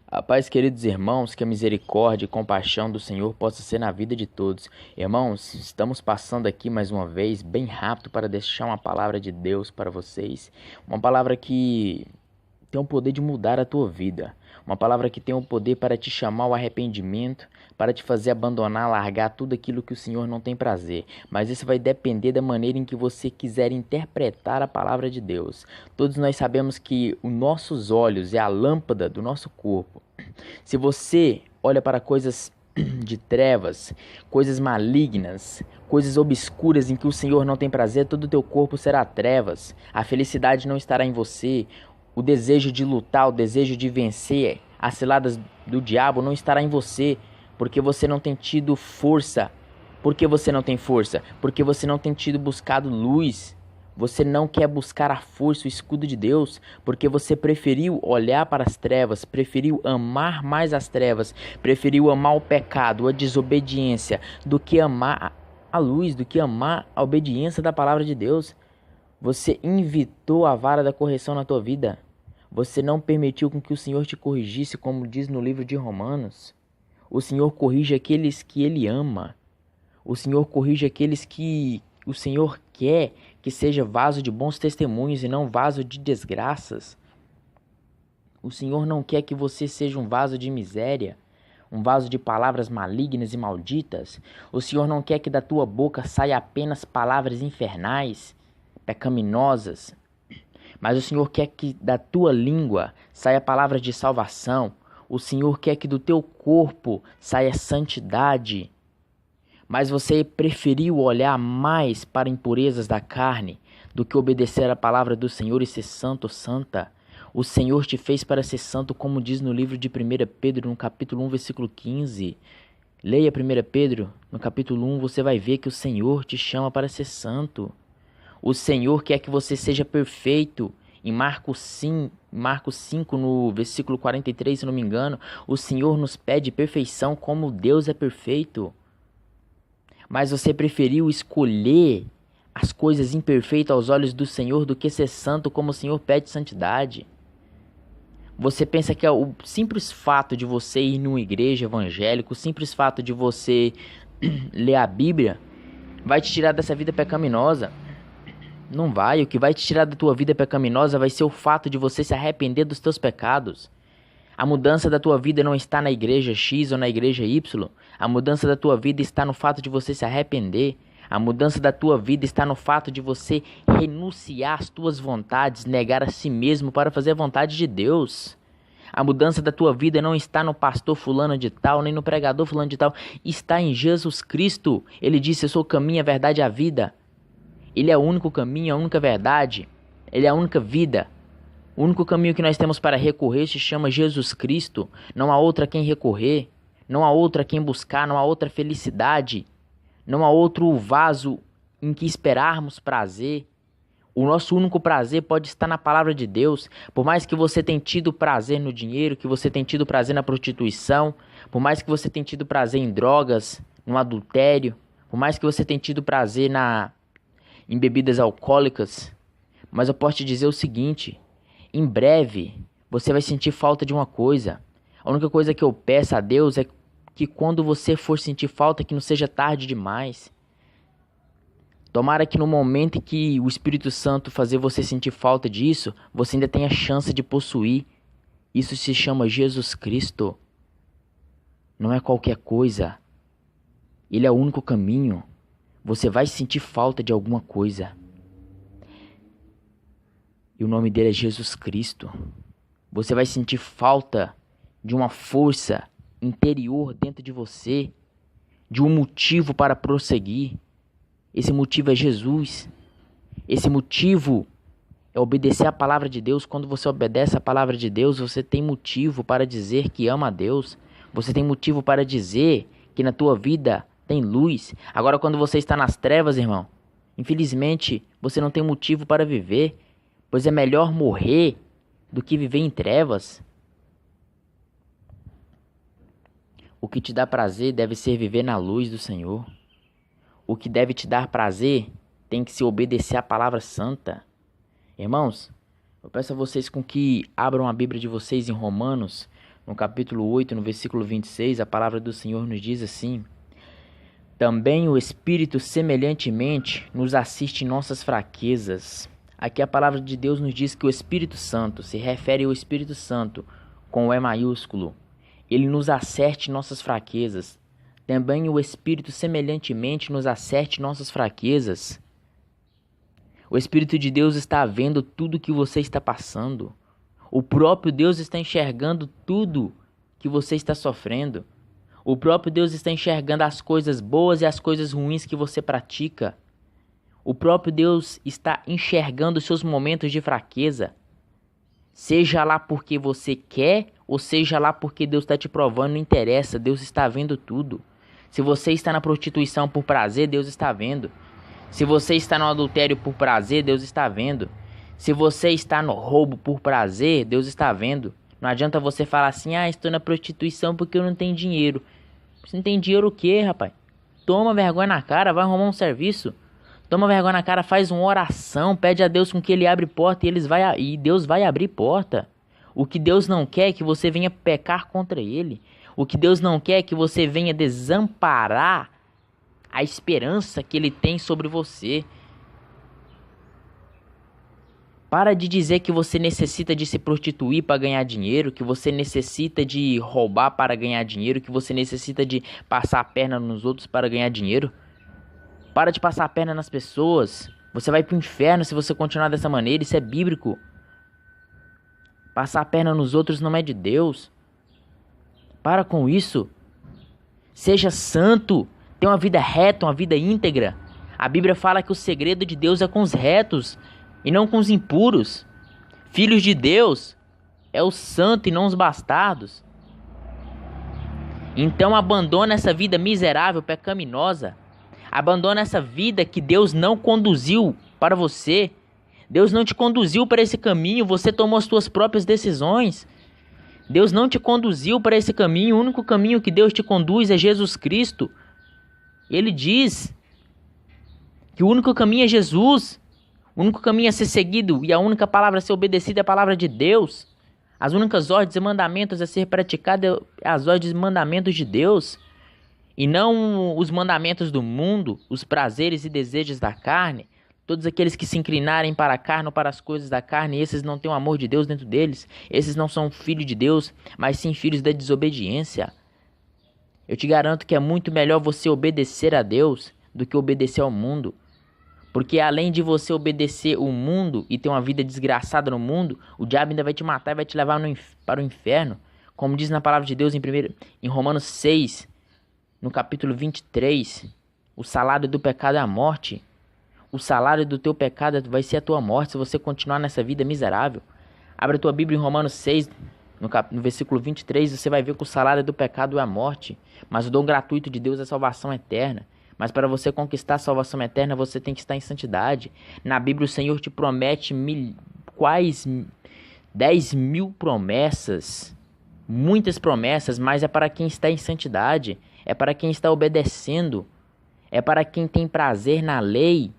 A paz, queridos irmãos, que a misericórdia e compaixão do Senhor possa ser na vida de todos. Irmãos, estamos passando aqui mais uma vez, bem rápido, para deixar uma palavra de Deus para vocês. Uma palavra que tem o poder de mudar a tua vida. Uma palavra que tem o poder para te chamar ao arrependimento, para te fazer abandonar, largar tudo aquilo que o Senhor não tem prazer. Mas isso vai depender da maneira em que você quiser interpretar a palavra de Deus. Todos nós sabemos que os nossos olhos é a lâmpada do nosso corpo. Se você olha para coisas de trevas, coisas malignas, coisas obscuras em que o Senhor não tem prazer, todo o teu corpo será trevas. A felicidade não estará em você. O desejo de lutar, o desejo de vencer as ciladas do diabo não estará em você, porque você não tem tido força. Por que você não tem força? Porque você não tem tido buscado luz. Você não quer buscar a força, o escudo de Deus, porque você preferiu olhar para as trevas, preferiu amar mais as trevas, preferiu amar o pecado, a desobediência, do que amar a luz, do que amar a obediência da palavra de Deus. Você invitou a vara da correção na tua vida. Você não permitiu com que o Senhor te corrigisse, como diz no livro de Romanos. O Senhor corrige aqueles que Ele ama. O Senhor corrige aqueles que o Senhor quer que seja vaso de bons testemunhos e não vaso de desgraças. O Senhor não quer que você seja um vaso de miséria, um vaso de palavras malignas e malditas. O Senhor não quer que da tua boca saia apenas palavras infernais, pecaminosas. Mas o Senhor quer que da tua língua saia palavras de salvação. O Senhor quer que do teu corpo saia santidade. Mas você preferiu olhar mais para impurezas da carne do que obedecer a palavra do Senhor e ser santo ou santa. O Senhor te fez para ser santo, como diz no livro de 1 Pedro, no capítulo 1, versículo 15. Leia 1 Pedro, no capítulo 1, você vai ver que o Senhor te chama para ser santo. O Senhor quer que você seja perfeito. Em Marcos 5, no versículo 43, se não me engano, o Senhor nos pede perfeição como Deus é perfeito. Mas você preferiu escolher as coisas imperfeitas aos olhos do Senhor do que ser santo como o Senhor pede santidade. Você pensa que é o simples fato de você ir numa igreja evangélica, o simples fato de você ler a Bíblia, vai te tirar dessa vida pecaminosa. Não vai. O que vai te tirar da tua vida pecaminosa vai ser o fato de você se arrepender dos teus pecados. A mudança da tua vida não está na igreja X ou na igreja Y. A mudança da tua vida está no fato de você se arrepender. A mudança da tua vida está no fato de você renunciar às tuas vontades, negar a si mesmo para fazer a vontade de Deus. A mudança da tua vida não está no pastor fulano de tal, nem no pregador fulano de tal. Está em Jesus Cristo. Ele disse: eu sou o caminho, a verdade e a vida. Ele é o único caminho, a única verdade. Ele é a única vida. O único caminho que nós temos para recorrer se chama Jesus Cristo. Não há outra a quem recorrer. Não há outra a quem buscar. Não há outra felicidade. Não há outro vaso em que esperarmos prazer. O nosso único prazer pode estar na palavra de Deus. Por mais que você tenha tido prazer no dinheiro, que você tenha tido prazer na prostituição, por mais que você tenha tido prazer em drogas, no adultério, por mais que você tenha tido prazer em bebidas alcoólicas, mas eu posso te dizer o seguinte: em breve você vai sentir falta de uma coisa. A única coisa que eu peço a Deus é que quando você for sentir falta, que não seja tarde demais. Tomara que no momento em que o Espírito Santo fazer você sentir falta disso, você ainda tenha chance de possuir. Isso se chama Jesus Cristo. Não é qualquer coisa. Ele é o único caminho. Você vai sentir falta de alguma coisa. E o nome dele é Jesus Cristo. Você vai sentir falta de uma força interior dentro de você, de um motivo para prosseguir. Esse motivo é Jesus. Esse motivo é obedecer a palavra de Deus. Quando você obedece a palavra de Deus, você tem motivo para dizer que ama a Deus. Você tem motivo para dizer que na tua vida tem luz. Agora, quando você está nas trevas, irmão, infelizmente, você não tem motivo para viver, pois é melhor morrer do que viver em trevas. O que te dá prazer deve ser viver na luz do Senhor. O que deve te dar prazer tem que se obedecer à palavra santa. Irmãos, eu peço a vocês com que abram a Bíblia de vocês em Romanos, no capítulo 8, no versículo 26, a palavra do Senhor nos diz assim: também o Espírito semelhantemente nos assiste em nossas fraquezas. Aqui a palavra de Deus nos diz que o Espírito Santo, se refere ao Espírito Santo com o E maiúsculo, ele nos acerte em nossas fraquezas. Também o Espírito semelhantemente nos acerte em nossas fraquezas. O Espírito de Deus está vendo tudo que você está passando. O próprio Deus está enxergando tudo que você está sofrendo. O próprio Deus está enxergando as coisas boas e as coisas ruins que você pratica. O próprio Deus está enxergando os seus momentos de fraqueza. Seja lá porque você quer ou seja lá porque Deus está te provando, não interessa. Deus está vendo tudo. Se você está na prostituição por prazer, Deus está vendo. Se você está no adultério por prazer, Deus está vendo. Se você está no roubo por prazer, Deus está vendo. Não adianta você falar assim: estou na prostituição porque eu não tenho dinheiro. Você não tem dinheiro o quê, rapaz? Toma vergonha na cara, vai arrumar um serviço. Toma vergonha na cara, faz uma oração, pede a Deus com que Ele abre porta e Deus vai abrir porta. O que Deus não quer é que você venha pecar contra Ele. O que Deus não quer é que você venha desamparar a esperança que Ele tem sobre você. Para de dizer que você necessita de se prostituir para ganhar dinheiro, que você necessita de roubar para ganhar dinheiro, que você necessita de passar a perna nos outros para ganhar dinheiro. Para de passar a perna nas pessoas. Você vai para o inferno se você continuar dessa maneira, isso é bíblico. Passar a perna nos outros não é de Deus. Para com isso. Seja santo, tenha uma vida reta, uma vida íntegra. A Bíblia fala que o segredo de Deus é com os retos e não com os impuros. Filhos de Deus é o santo e não os bastardos. Então abandona essa vida miserável, pecaminosa. Abandona essa vida que Deus não conduziu para você. Deus não te conduziu para esse caminho, você tomou as suas próprias decisões. Deus não te conduziu para esse caminho, o único caminho que Deus te conduz é Jesus Cristo. Ele diz que o único caminho é Jesus. O único caminho a ser seguido e a única palavra a ser obedecida é a palavra de Deus. As únicas ordens e mandamentos a ser praticadas é as ordens e mandamentos de Deus. E não os mandamentos do mundo, os prazeres e desejos da carne. Todos aqueles que se inclinarem para a carne ou para as coisas da carne, esses não têm o amor de Deus dentro deles. Esses não são filhos de Deus, mas sim filhos da desobediência. Eu te garanto que é muito melhor você obedecer a Deus do que obedecer ao mundo. Porque além de você obedecer o mundo e ter uma vida desgraçada no mundo, o diabo ainda vai te matar e vai te levar para o inferno. Como diz na palavra de Deus em Romanos 6, no capítulo 23, o salário do pecado é a morte. O salário do teu pecado vai ser a tua morte se você continuar nessa vida miserável. Abre a tua Bíblia em Romanos 6, no versículo 23, você vai ver que o salário do pecado é a morte. Mas o dom gratuito de Deus é a salvação eterna. Mas para você conquistar a salvação eterna, você tem que estar em santidade. Na Bíblia o Senhor te promete quase 10.000 promessas. Muitas promessas, mas é para quem está em santidade. É para quem está obedecendo. É para quem tem prazer na lei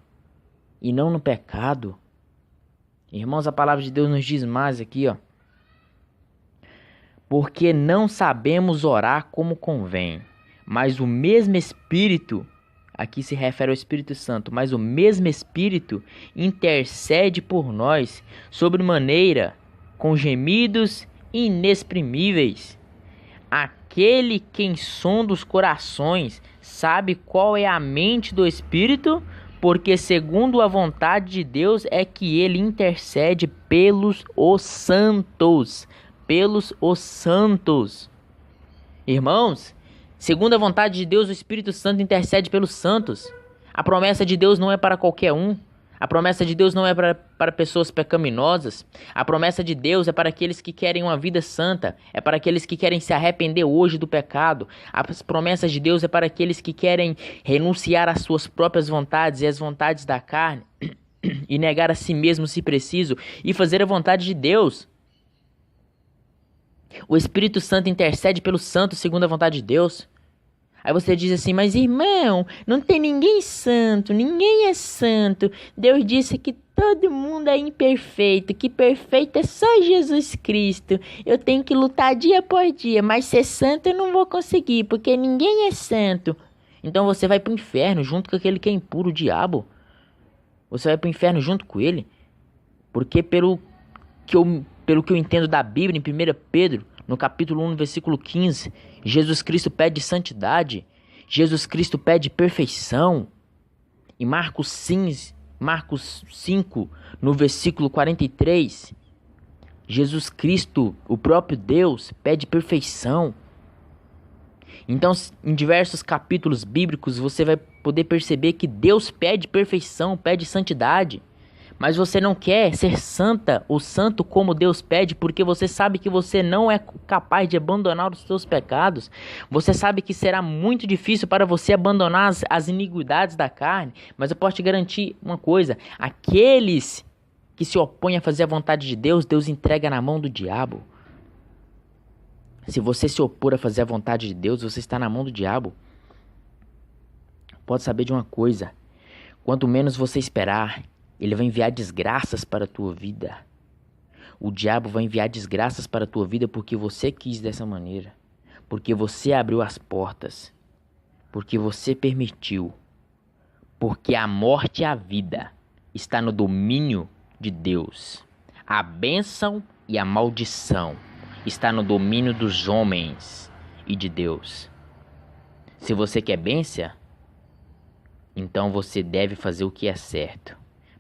e não no pecado. Irmãos, a palavra de Deus nos diz mais aqui, ó. Porque não sabemos orar como convém, mas o mesmo Espírito, aqui se refere ao Espírito Santo, mas o mesmo Espírito intercede por nós sobremaneira com gemidos inexprimíveis. Aquele quem sonda os corações sabe qual é a mente do Espírito, porque segundo a vontade de Deus é que ele intercede pelos os santos. Pelos os santos. Irmãos, segundo a vontade de Deus, o Espírito Santo intercede pelos santos. A promessa de Deus não é para qualquer um. A promessa de Deus não é para pessoas pecaminosas. A promessa de Deus é para aqueles que querem uma vida santa. É para aqueles que querem se arrepender hoje do pecado. As promessas de Deus é para aqueles que querem renunciar às suas próprias vontades e às vontades da carne e negar a si mesmo se preciso e fazer a vontade de Deus. O Espírito Santo intercede pelos santos segundo a vontade de Deus. Aí você diz assim, mas irmão, não tem ninguém santo, ninguém é santo. Deus disse que todo mundo é imperfeito, que perfeito é só Jesus Cristo. Eu tenho que lutar dia por dia, mas ser santo eu não vou conseguir, porque ninguém é santo. Então você vai pro inferno junto com aquele que é impuro, o diabo. Você vai pro inferno junto com ele. Porque pelo que eu entendo da Bíblia, em 1 Pedro, no capítulo 1, no versículo 15, Jesus Cristo pede santidade. Jesus Cristo pede perfeição. Em Marcos 5, no versículo 43, Jesus Cristo, o próprio Deus, pede perfeição. Então, em diversos capítulos bíblicos, você vai poder perceber que Deus pede perfeição, pede santidade. Mas você não quer ser santa ou santo como Deus pede, porque você sabe que você não é capaz de abandonar os seus pecados. Você sabe que será muito difícil para você abandonar as iniquidades da carne. Mas eu posso te garantir uma coisa: aqueles que se opõem a fazer a vontade de Deus, Deus entrega na mão do diabo. Se você se opor a fazer a vontade de Deus, você está na mão do diabo. Pode saber de uma coisa: quanto menos você esperar, ele vai enviar desgraças para a tua vida. O diabo vai enviar desgraças para a tua vida porque você quis dessa maneira. Porque você abriu as portas. Porque você permitiu. Porque a morte e a vida está no domínio de Deus. A bênção e a maldição está no domínio dos homens e de Deus. Se você quer bênção, então você deve fazer o que é certo.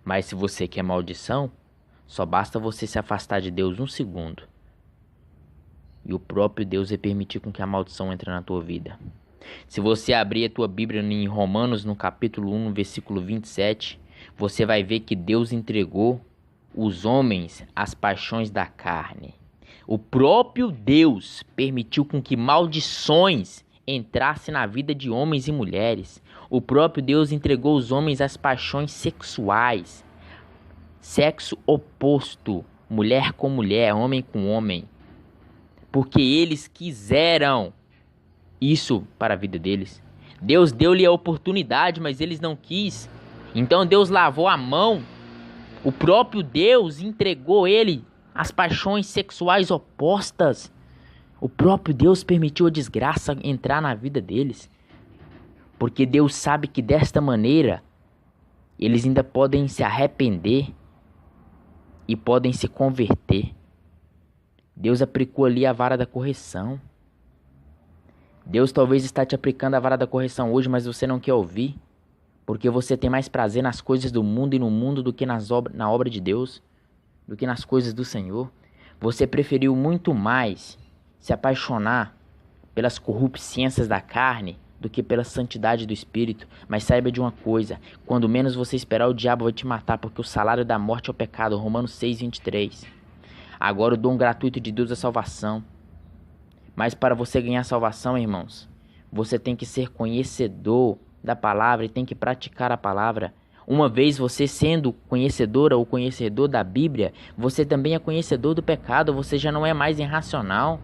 Mas se você quer maldição, só basta você se afastar de Deus um segundo. E o próprio Deus vai permitir com que a maldição entre na tua vida. Se você abrir a tua Bíblia em Romanos, no capítulo 1, no versículo 27, você vai ver que Deus entregou os homens às paixões da carne. O próprio Deus permitiu com que maldições entrassem na vida de homens e mulheres. O próprio Deus entregou os homens às paixões sexuais. Sexo oposto, mulher com mulher, homem com homem. Porque eles quiseram isso para a vida deles. Deus deu-lhe a oportunidade, mas eles não quis. Então Deus lavou a mão. O próprio Deus entregou ele às paixões sexuais opostas. O próprio Deus permitiu a desgraça entrar na vida deles. Porque Deus sabe que desta maneira eles ainda podem se arrepender e podem se converter. Deus aplicou ali a vara da correção. Deus talvez está te aplicando a vara da correção hoje, mas você não quer ouvir. Porque você tem mais prazer nas coisas do mundo e no mundo do que na obra de Deus, do que nas coisas do Senhor. Você preferiu muito mais se apaixonar pelas corrupciências da carne do que pela santidade do Espírito. Mas saiba de uma coisa: quando menos você esperar, o diabo vai te matar, porque o salário da morte é o pecado. Romanos 6:23. Agora o dom gratuito de Deus é salvação. Mas para você ganhar salvação, irmãos, você tem que ser conhecedor da palavra e tem que praticar a palavra. Uma vez você sendo conhecedora ou conhecedor da Bíblia, você também é conhecedor do pecado. Você já não é mais irracional.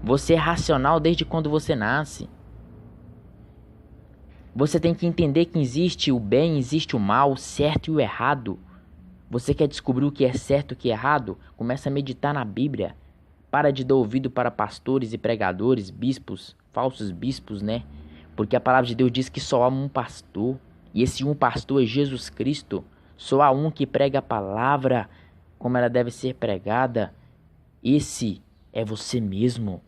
Você é racional desde quando você nasce. Você tem que entender que existe o bem, existe o mal, o certo e o errado. Você quer descobrir o que é certo e o que é errado? Começa a meditar na Bíblia. Para de dar ouvido para pastores e pregadores, bispos, falsos bispos, né? Porque a palavra de Deus diz que só há um pastor. E esse um pastor é Jesus Cristo. Só há um que prega a palavra como ela deve ser pregada. Esse é você mesmo.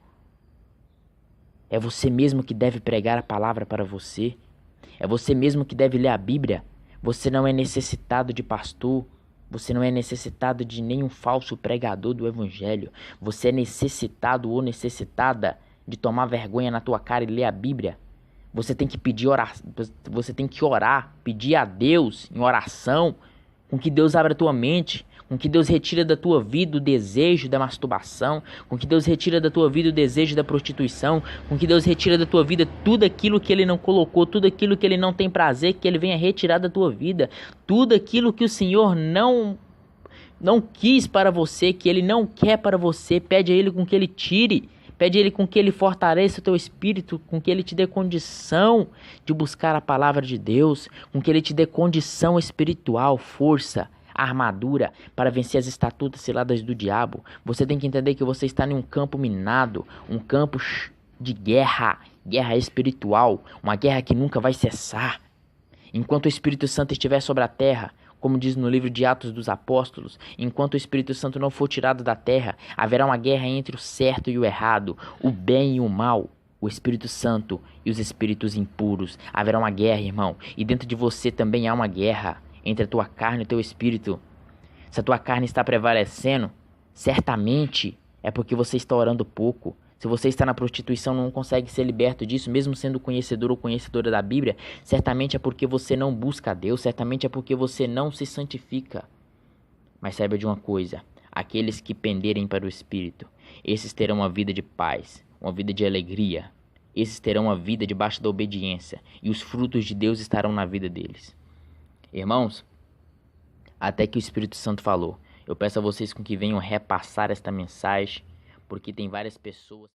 É você mesmo que deve pregar a palavra para você. É você mesmo que deve ler a Bíblia. Você não é necessitado de pastor. Você não é necessitado de nenhum falso pregador do evangelho. Você é necessitado ou necessitada de tomar vergonha na tua cara e ler a Bíblia. Você tem que orar, pedir a Deus em oração, com que Deus abra a tua mente, com que Deus retira da tua vida o desejo da masturbação, com que Deus retira da tua vida o desejo da prostituição, com que Deus retira da tua vida tudo aquilo que Ele não colocou, tudo aquilo que Ele não tem prazer, que Ele venha retirar da tua vida, tudo aquilo que o Senhor não quis para você, que Ele não quer para você. Pede a Ele com que Ele tire. Pede a Ele com que Ele fortaleça o teu espírito, com que Ele te dê condição de buscar a palavra de Deus, com que Ele te dê condição espiritual, força, a armadura para vencer as estatutas ciladas do diabo. Você tem que entender que você está em um campo minado, um campo de guerra, guerra espiritual, uma guerra que nunca vai cessar. Enquanto o Espírito Santo estiver sobre a terra, como diz no livro de Atos dos Apóstolos, enquanto o Espírito Santo não for tirado da terra, haverá uma guerra entre o certo e o errado, o bem e o mal, o Espírito Santo e os espíritos impuros. Haverá uma guerra, irmão, e dentro de você também há uma guerra entre a tua carne e o teu espírito. Se a tua carne está prevalecendo, certamente é porque você está orando pouco. Se você está na prostituição e não consegue ser liberto disso, mesmo sendo conhecedor ou conhecedora da Bíblia, certamente é porque você não busca a Deus, certamente é porque você não se santifica. Mas saiba de uma coisa, aqueles que penderem para o Espírito, esses terão uma vida de paz, uma vida de alegria. Esses terão uma vida debaixo da obediência, e os frutos de Deus estarão na vida deles. Irmãos, até que o Espírito Santo falou, eu peço a vocês com que venham repassar esta mensagem, porque tem várias pessoas